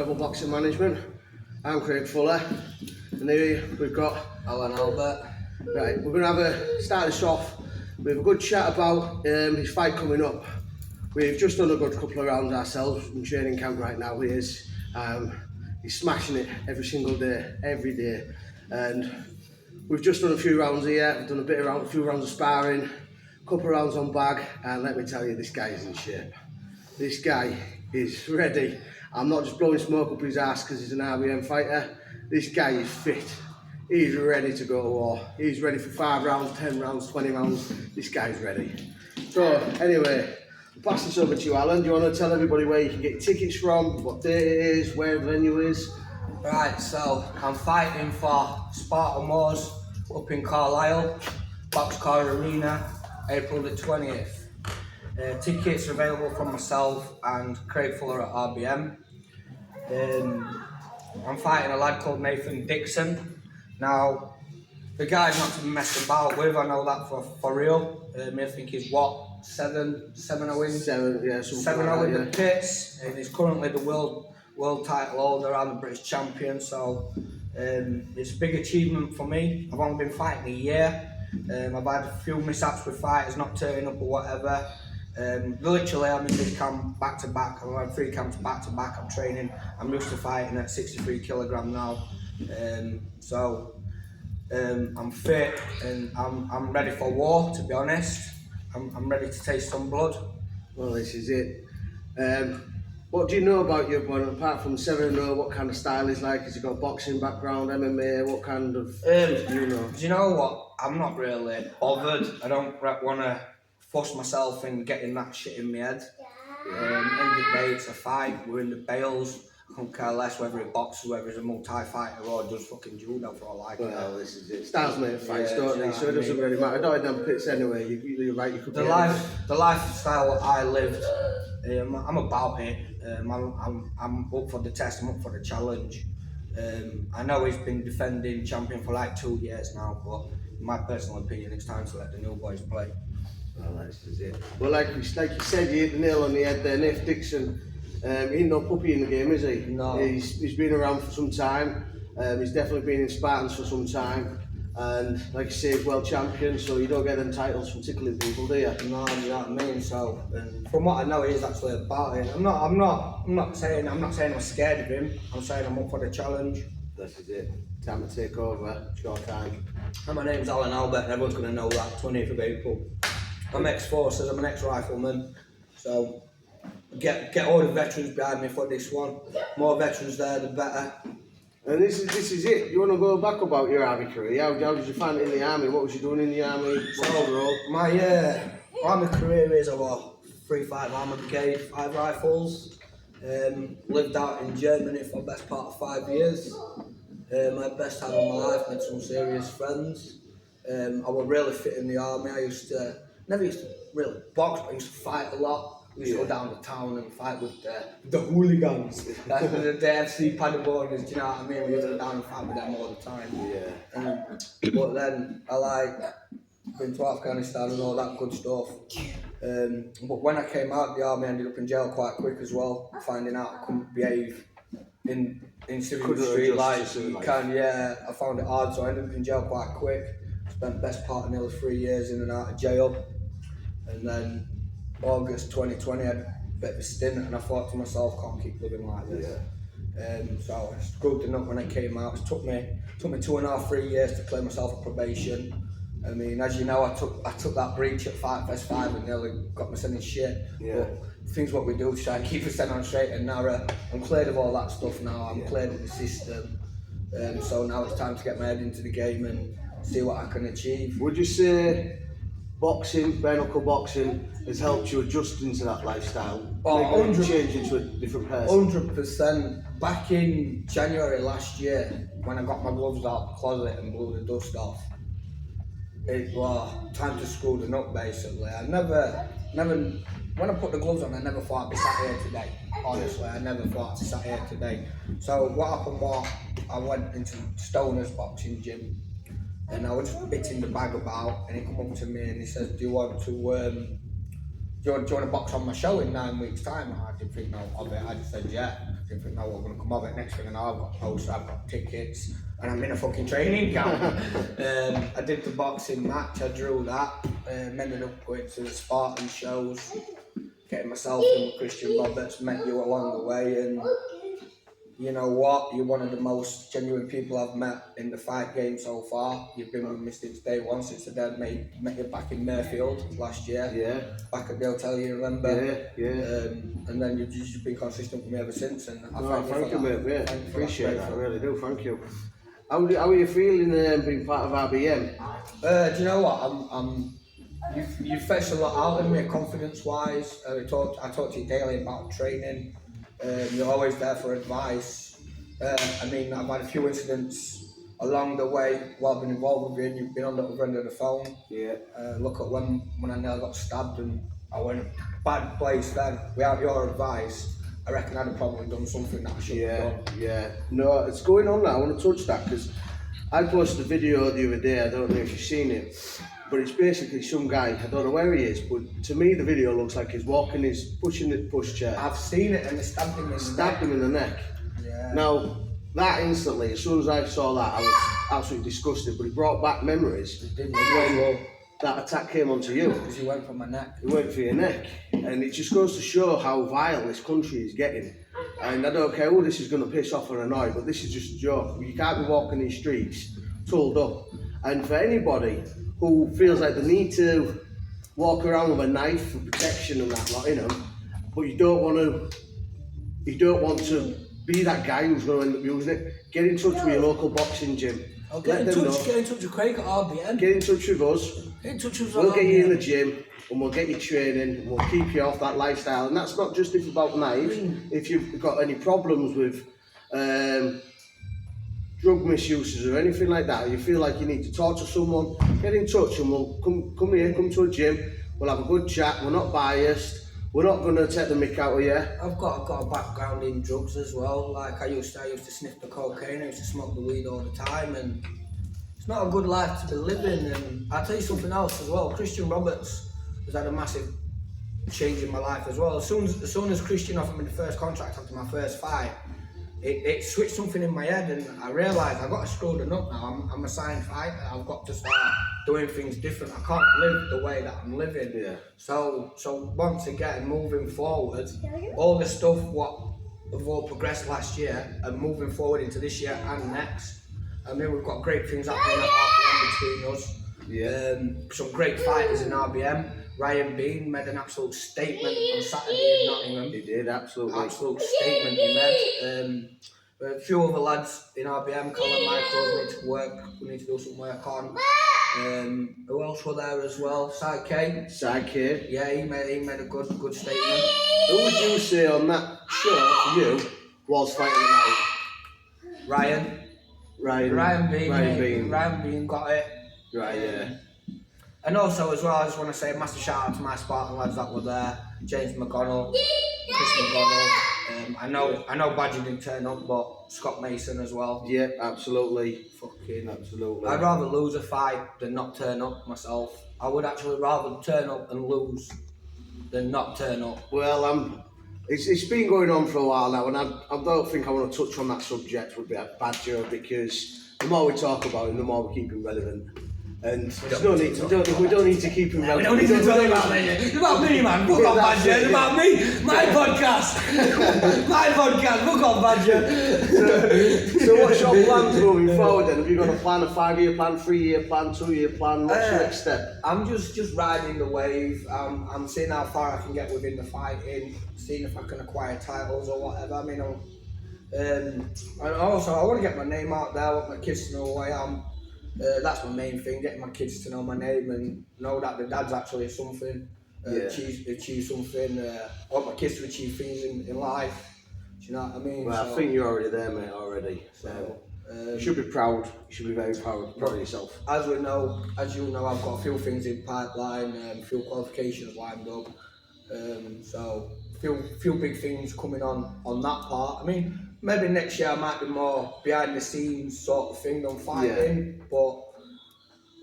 Rebel Boxing Management. I'm Craig Fuller, and here we've got Allan Halbert. Right, we're going to start this off with a good chat about his fight coming up. We've just done a good couple of rounds ourselves in training camp right now. He's smashing it every single day, every day, and we've just done a few rounds here. We've done a few rounds of sparring, a couple of rounds on bag, and let me tell you, this guy is in shape. This guy is ready. I'm not just blowing smoke up his ass because he's an RBM fighter. This guy is fit. He's ready to go to war. He's ready for 5 rounds, 10 rounds, 20 rounds. This guy's ready. So anyway, I'll pass this over to you, Alan. Do you want to tell everybody where you can get your tickets from, what day it is, where the venue is? Right, so I'm fighting for Spartan Moors up in Carlisle, Boxcar Arena, April the 20th. Tickets are available from myself and Craig Fuller at RBM. I'm fighting a lad called Nathan Dixon. Now, the guy's not to be messed about with, I know that for real. I think he's what, 7-0 in? 7-0 in the pits, and he's currently the world title holder. I'm the British champion, so it's a big achievement for me. I've only been fighting a year. I've had a few mishaps with fighters not turning up or whatever. Literally I'm in this camp back to back. I've had 3 camps back to back. I'm training. I'm used to fighting at 63 kilogram now. I'm fit and I'm ready for war, to be honest. I'm ready to taste some blood. Well, this is it. What do you know about your opponent, apart from 7-0, what kind of style he's like? Has he got a boxing background, MMA, what kind of do you know? Do you know what? I'm not really bothered. I don't want to force myself in getting that shit in my head. End of the day, it's a fight. We're in the bales. I don't care less whether he boxes, whether he's a multi-fighter or does fucking judo for all I care. Well, this is it. Styles make fights, don't they? So it doesn't really matter. I don't in them pits anyway. You're right. You could. The lifestyle I lived, I'm about it. I'm up for the test. I'm up for the challenge. I know he's been defending champion for like 2 years now, but in my personal opinion, it's time to let the new boys play. Well, this is it. Well, like you said, you hit the nail on the head there. Nathan Dixon, he ain't no puppy in the game, is he? No. He's been around for some time. He's definitely been in Spartans for some time. And like you say, he's world champion, so you don't get them titles from tickling people, do you? No, you know what I mean. So, from what I know, he's actually about it. I'm not saying I'm scared of him. I'm saying I'm up for the challenge. This is it. Time to take over. Short time. And my name's Allan Halbert, and everyone's going to know that. 20th of April. I'm ex-forces. I'm an ex-rifleman. So, get all the veterans behind me for this one. More veterans there, the better. And this is it. You want to go back about your army career? How did you find it in the army? What was you doing in the army? What was your role? My army career is a 3-5 armour brigade, 5 rifles. Lived out in Germany for the best part of 5 years. My best time of my life, made some serious friends. I was really fit in the army. I never used to really box, but I used to fight a lot. We used to go down to town and fight with the hooligans. That's the FC Paderborners, do you know what I mean? We used to go down and fight with them all the time. Yeah. But then I been to Afghanistan and all that good stuff. But when I came out of the army, I ended up in jail quite quick as well, finding out I couldn't behave in civilian street life. I found it hard, so I ended up in jail quite quick. Spent the best part of nearly 3 years in and out of jail. And then August 2020, I had a bit of a stint, and I thought to myself, can't keep living like this. So I screwed enough when I came out. It took me 2.5, 3 years to clear myself of probation. I mean, as you know, I took that breach at Fight Fest 5 and nearly got myself in shit. Yeah. But things what we do to try and keep us on straight and narrow. I'm cleared of all that stuff now. I'm cleared of the system. So now it's time to get my head into the game and see what I can achieve. Would you say boxing, bare knuckle boxing, has helped you adjust into that lifestyle? Change into a different person? 100%. Back in January last year, when I got my gloves out of the closet and blew the dust off, it was time to screw the nut basically. I never, when I put the gloves on, I never thought I'd be sat here today. Honestly, I never thought I'd be sat here today. So what happened was, I went into Stoner's boxing gym, and I was just bitting the bag about, and he come up to me and he says, do you want to do you want to box on my show in 9 weeks' time? I didn't think no of it. I just said yeah. I didn't think no what was going to come of it. Next thing I know, I've got posts, I've got tickets, and I'm in a fucking training camp. I did the boxing match, I drew that, ended up going to the Spartan shows, getting myself in with Christian Roberts, met you along the way, and you know what? You're one of the most genuine people I've met in the fight game so far. You've been with me since day one, since the dad met you back in Mayfield last year. Yeah. Back at the hotel, you remember? Yeah. And then you've just been consistent with me ever since. And Thank you, mate. Yeah, appreciate that. I really do. Thank you. How are you feeling being part of RBM? Do you know what? You've fetched a lot out of me, confidence-wise. I talk to you daily about training. You're always there for advice. I mean, I've had a few incidents along the way while I've been involved with you, and you've been on the other end of the phone. Yeah. Look at when I nearly got stabbed and I went bad place then. Without your advice, I reckon I'd have probably done something that I shouldn't have done. Yeah. No, it's going on now. I want to touch that because I posted a video the other day. I don't know if you've seen it. But it's basically some guy, I don't know where he is, but to me the video looks like he's pushing the pushchair. I've seen it and they stabbed him in the neck. Yeah. Now, that instantly, as soon as I saw that, I was absolutely disgusted, but it brought back memories when that attack came onto you. Because he went for my neck. He went for your neck. And it just goes to show how vile this country is getting. And I don't care who this is going to piss off or annoy, but this is just a joke. You can't be walking these streets tooled up. And for anybody who feels like they need to walk around with a knife for protection and that lot in them, but you don't want to be that guy who's going to end up using it. Get in touch with your local boxing gym. Get in touch with Craig at RBM. Get in touch with us. We'll get you in the gym and we'll get you training and we'll keep you off that lifestyle. And that's not just about knives. If you've got any problems with drug misuses or anything like that, you feel like you need to talk to someone, get in touch and we'll come here, come to a gym, we'll have a good chat, we're not biased, we're not going to take the mick out of you. I've got a background in drugs as well, like I used to sniff the cocaine, I used to smoke the weed all the time, and it's not a good life to be living. And I'll tell you something else as well, Christian Roberts has had a massive change in my life as well. As soon as Christian offered me the first contract after my first fight, it switched something in my head, and I realised I've got to screw it up now. I'm a signed fighter. I've got to start doing things different. I can't live the way that I'm living. Yeah. So once again, moving forward, all the stuff what have all progressed last year and moving forward into this year and next. I mean, we've got great things happening at RBM between us. Yeah. Some great fighters in RBM. Ryan Bean made an absolute statement on Saturday in Nottingham. He did, absolutely. Absolute statement he made. A few other lads in RBM, Colin Michaels, we need to do some work on. Who else were there as well? Side K. Yeah, he made a good statement. Who would you say on that show for you was fighting the night? Ryan Bean got it. Right, yeah. And also as well, I just want to say a massive shout out to my Spartan lads that were there. James McGonnell, Chris McGonnell. I know Badger didn't turn up, but Scott Mason as well. Yeah, absolutely. Absolutely. I'd rather lose a fight than not turn up myself. I would actually rather turn up and lose than not turn up. Well, it's been going on for a while now, and I don't think I want to touch on that subject with Badger, because the more we talk about him, the more we keep him relevant. And we don't need to keep him relevant. We don't need to talk about me. It's about me, man. Book on Badger. It's about me. My podcast. My podcast. Book on Badger. So what's your plans moving forward then? Have you got a plan, a 5-year plan, 3-year plan, 2-year plan? What's the next step? I'm just riding the wave. I'm seeing how far I can get within the fighting, seeing if I can acquire titles or whatever. I mean, and also I want to get my name out there. I want my kids to know who I am. That's my main thing, getting my kids to know my name and know that the dad's actually something, achieve something. I want my kids to achieve things in life. Do you know what I mean? Well, I think you're already there, mate, already. So you should be proud. You should be very proud of yourself. As you know, I've got a few things in pipeline, a few qualifications lined up. So few big things coming on that part. I mean, maybe next year I might be more behind the scenes sort of thing than fighting, but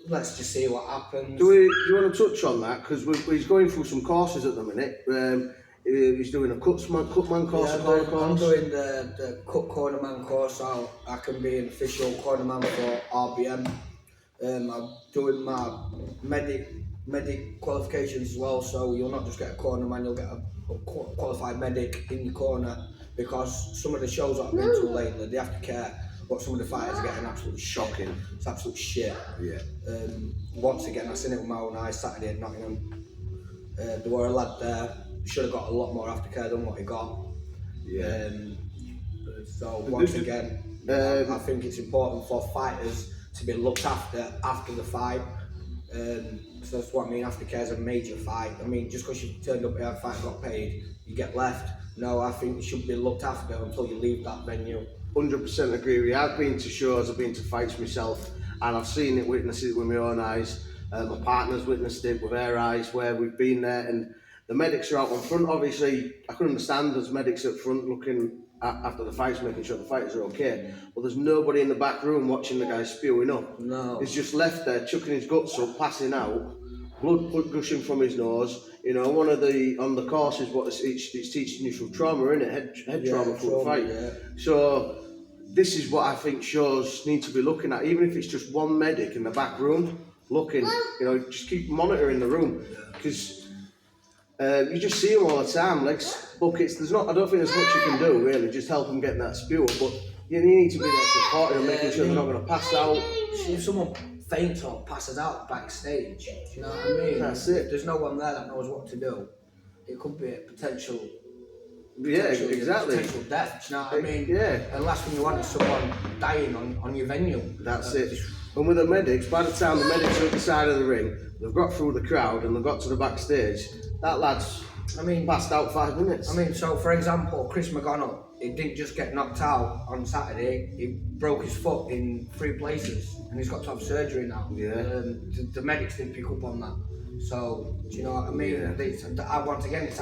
let's just see what happens. Do you want to touch on that? Because he's going through some courses at the minute. He's doing a cutman course, Yeah, a corner course. I'm doing the cut cornerman course, so I can be an official cornerman for RBM. I'm doing my medic qualifications as well, so you'll not just get a cornerman, you'll get a qualified medic in your corner, because some of the shows that I've been to lately, the aftercare, what some of the fighters are getting absolutely shocking. It's absolute shit. Yeah. Once again, I seen it with my own eyes Saturday at Nottingham. There were a lad there, should have got a lot more aftercare than what he got. Yeah. So once again, I think it's important for fighters to be looked after the fight. So that's what I mean, aftercare is a major fight. I mean, just because you turned up here, fight got paid, you get left. No, I think you should be looked after until you leave that venue. 100% agree with you. I've been to shows, I've been to fights myself, and I've seen it, witnessed it with my own eyes. My partner's witnessed it with their eyes, where we've been there, and the medics are out on front. Obviously, I can understand there's medics up front looking after the fights, making sure the fighters are okay, but there's nobody in the back room watching the guy spewing up. No. He's just left there, chucking his guts up, passing out, blood gushing from his nose. You know, on the courses, what it's teaching you through trauma, isn't it? Head trauma through the fight. Yeah. So this is what I think shows need to be looking at, even if it's just one medic in the back room looking. You know, just keep monitoring the room, because you just see them all the time, legs, buckets. I don't think there's much you can do really. Just help them get that spew up, but you need to be there supporting them, making sure they're not going to pass out. If someone faints or passes out backstage, do you know what I mean? That's it. If there's no one there that knows what to do, it could be a potential exactly. Potential death, do you know what I mean? Yeah. And last thing you want is someone dying on your venue. That's it. And with the medics, by the time the medics are at the side of the ring, they've got through the crowd and they've got to the backstage, that lad's passed out 5 minutes. I mean, so for example, Chris McGonnell, he didn't just get knocked out on Saturday, he broke his foot in 3 places and he's got to have surgery now. Yeah. The medics didn't pick up on that. So, do you know what I mean? Yeah. Once again, it's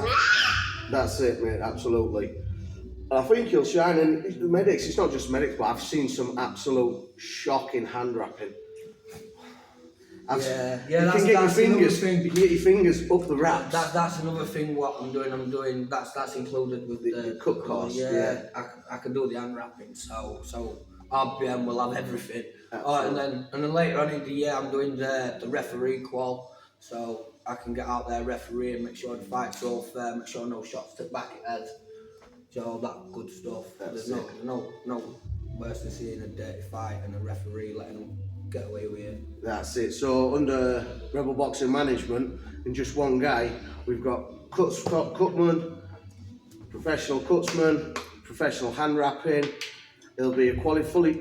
That's it, mate, absolutely. I think he'll shine, and the medics, it's not just medics, but I've seen some absolute shocking hand wrapping. You can get your fingers up the wraps. That's another thing what I'm doing. That's included with the cut course. Yeah. I can do the hand wrapping. So RBM will have everything. Oh, and then later on in the year I'm doing the referee qual, so I can get out there referee and make sure the fight's all fair, make sure no shots to back it head. So all that good stuff. There's no worse than seeing a dirty fight and a referee letting them get away with it. That's it. So under Rebel Boxing Management, in just one guy, we've got cutman, professional cutsman, professional hand wrapping. There'll be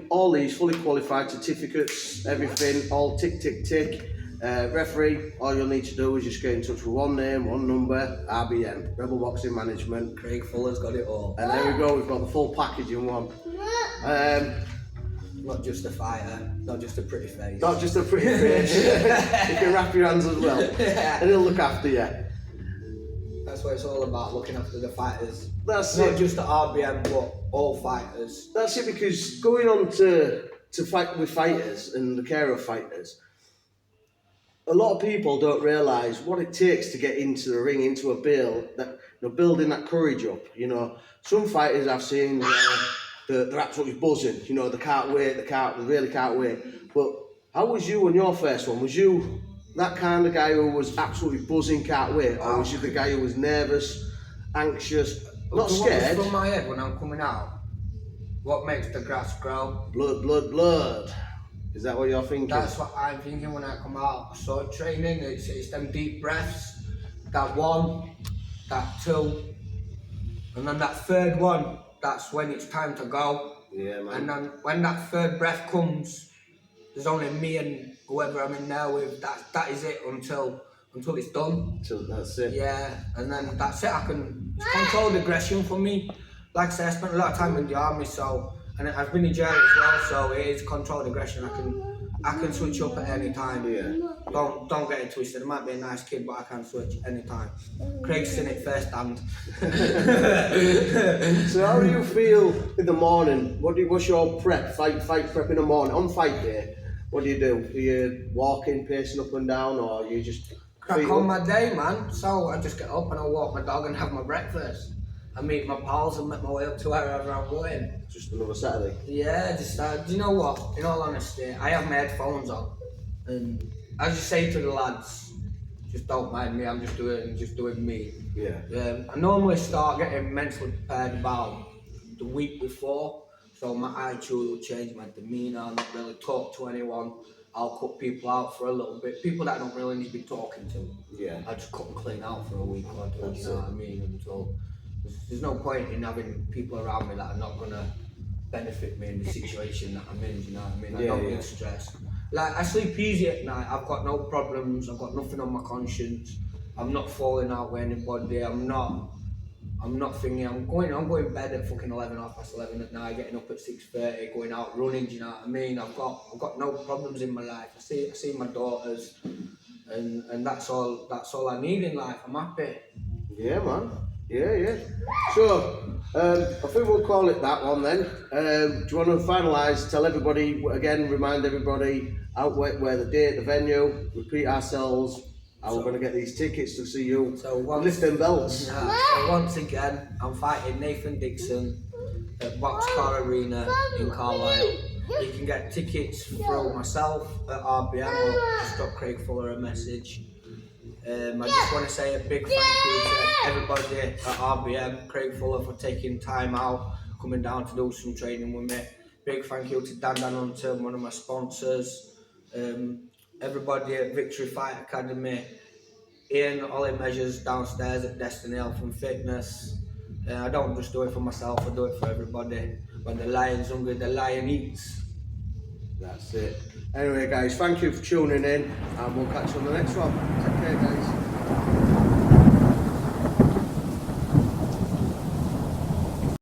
all these fully qualified certificates, everything, all tick. Referee, all you'll need to do is just get in touch with one name, one number, RBM, Rebel Boxing Management. Craig Fuller's got it all. And there we go, we've got the full package in one. Not just a fighter, not just a pretty face. Not just a pretty face. You can wrap your hands as well. Yeah. And he'll look after you. That's what it's all about, looking after the fighters. That's not it. just the RBM, but all fighters. That's it, because going on to fight with fighters and the care of fighters, a lot of people don't realise what it takes to get into the ring, into a build, building that courage up. You know, some fighters I've seen, they're absolutely buzzing. You know, they can't wait, they really can't wait. But how was you on your first one? Was you that kind of guy who was absolutely buzzing, can't wait, or was you the guy who was nervous, anxious, not scared? What's from my head when I'm coming out? What makes the grass grow? Blood. Is that what you're thinking? That's what I'm thinking when I come out. So training, it's them deep breaths. That 1, that 2, and then that 3rd one. That's when it's time to go. Yeah, man. And then when that 3rd breath comes, there's only me and whoever I'm in there with. That is it until it's done. That's it. Yeah, and then that's it. It's controlled aggression for me. Like I said, I spent a lot of time in the army, and I've been in jail as well, so it is controlled aggression. I can switch up at any time. Yeah. Don't get it twisted. I might be a nice kid, but I can switch any time. Craig's seen it first hand. So how do you feel in the morning? What's your prep, fight prep in the morning, on fight day? What do? Are you walking, pacing up and down, or are you just Crack feet on up? my day, man. So I just get up and I walk my dog and have my breakfast. I meet my pals and make my way up to wherever I'm going. Just another Saturday? Yeah, just do you know what? In all honesty, I have my headphones on, and I just say to the lads, just don't mind me. I'm just doing me. Yeah. I normally start getting mentally prepared about the week before, so my attitude will change, my demeanour. I'll not really talk to anyone. I'll cut people out for a little bit. People that I don't really need to be talking to. Yeah. I just cut them clean out for a week or two. That's You know it. what I mean? And so there's no point in having people around me that are not gonna benefit me in the situation that I'm in. You know what I mean? I don't need stress. Like, I sleep easy at night. I've got no problems. I've got nothing on my conscience. I'm not falling out with anybody. I'm not thinking. I'm going to bed at fucking 11, 11:30 at night, getting up at 6:30, going out running. Do you know what I mean? I've got no problems in my life. I see my daughters, and that's all I need in life. I'm happy. Yeah, man. Yeah. So, I think we'll call it that one then. Do you want to finalise? Tell everybody again. Remind everybody out where the date, the venue. Repeat ourselves. How we're going to get these tickets to see you. So Lift them belts. So once again, I'm fighting Nathan Dixon at Boxcar Arena in Carlisle. You can get tickets through myself at RBM or just drop Craig Fuller a message. I just want to say a big thank you to everybody at RBM, Craig Fuller, for taking time out, coming down to do some training with me. Big thank you to Dan Hunter, one of my sponsors. Everybody at Victory Fight Academy, Ian Ollie Measures downstairs at Destiny Health and Fitness. I don't just do it for myself, I do it for everybody. When the lion's hungry, the lion eats. That's it. Anyway, guys, thank you for tuning in, and we'll catch you on the next one. Take care, guys.